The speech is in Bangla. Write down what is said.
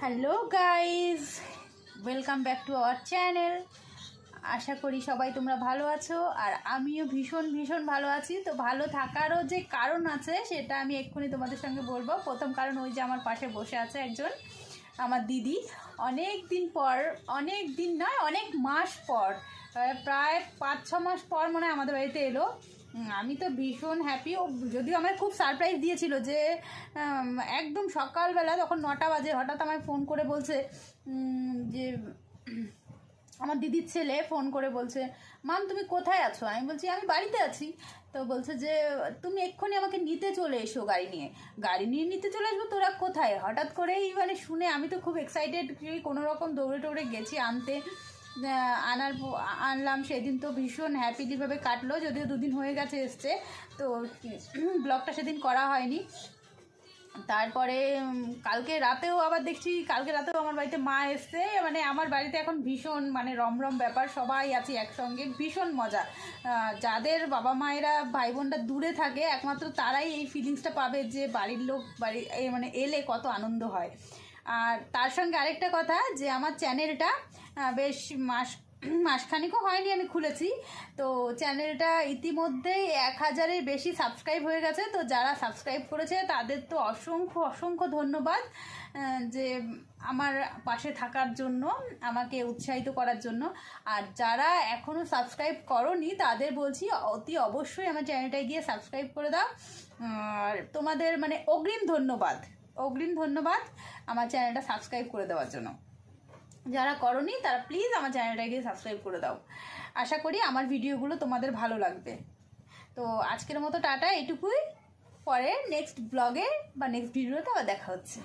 Hello guys, welcome back to our channel. আশা করি সবাই তোমরা ভালো আছো, আর আমিও ভীষণ ভীষণ ভালো আছি। তো ভালো থাকারও যে কারণ আছে সেটা আমি এক্ষুনি তোমাদের সঙ্গে বলবো। প্রথম কারণ, ওই যে আমার পাশে বসে আছে একজন আমার দিদি। অনেক দিন পর, অনেক দিন নয়, অনেক মাস পর, প্রায় 5-6 মাস পর মনে হয় আমাদের বাড়িতে এলো। আমি তো ভীষণ হ্যাপি। ও যদিও আমায় খুব সারপ্রাইজ দিয়েছিল যে একদম সকালবেলা, তখন 9টা বাজে, হঠাৎ আমায় ফোন করে বলছে যে আমার দিদির ছেলে ফোন করে বলছে, মাম তুমি কোথায় আছো? আমি বলছি আমি বাড়িতে আছি। তো বলছে যে তুমি এক্ষুনি আমাকে নিতে চলে এসো, গাড়ি নিয়ে নিতে চলে আসবো, তোরা কোথায়? হঠাৎ করেই মানে শুনে আমি তো খুব এক্সাইটেড, কোনো রকম দৌড়ে টৌড়ে গেছি আনতে। আনলাম। সেদিন তো ভীষণ হ্যাপিলিভাবে কাটলো, যদিও 2 দিন হয়ে গেছে এসছে, তো ব্লগটা সেদিন করা হয়নি। তারপরে কালকে রাতেও আবার দেখছি, কালকে রাতেও আমার বাড়িতে মা এসছে। মানে আমার বাড়িতে এখন ভীষণ মানে রমরম ব্যাপার, সবাই আছি একসঙ্গে, ভীষণ মজা। যাদের বাবা মায়েরা ভাই বোনরা দূরে থাকে, একমাত্র তারাই এই ফিলিংসটা পাবে যে বাড়ির লোক মানে এলে কত আনন্দ হয়। আর তার সঙ্গে আরেকটা কথা, যে আমার চ্যানেলটা বেশ মাসখানিকও হয়নি আমি খুলেছি, তো চ্যানেলটা ইতিমধ্যেই 1000-এর বেশি সাবস্ক্রাইব হয়ে গেছে। তো যারা সাবস্ক্রাইব করেছে তাদের তো অসংখ্য অসংখ্য ধন্যবাদ, যে আমার পাশে থাকার জন্য, আমাকে উৎসাহিত করার জন্য। আর যারা এখনও সাবস্ক্রাইব করোনি তাদের বলছি অতি অবশ্যই আমার চ্যানেলটায় গিয়ে সাবস্ক্রাইব করে দাও। আর তোমাদের মানে অগ্রিম ধন্যবাদ আমার চ্যানেলটা সাবস্ক্রাইব করে দেওয়ার জন্য। যারা করোনি তারা প্লিজ আমার চ্যানেলটাকে সাবস্ক্রাইব করে দাও। আশা করি আমার ভিডিওগুলো তোমাদের ভালো লাগবে। তো আজকের মতো টাটা, এটুকুই। পরে নেক্সট ব্লগে বা নেক্সট ভিডিওতে আবার দেখা হচ্ছে।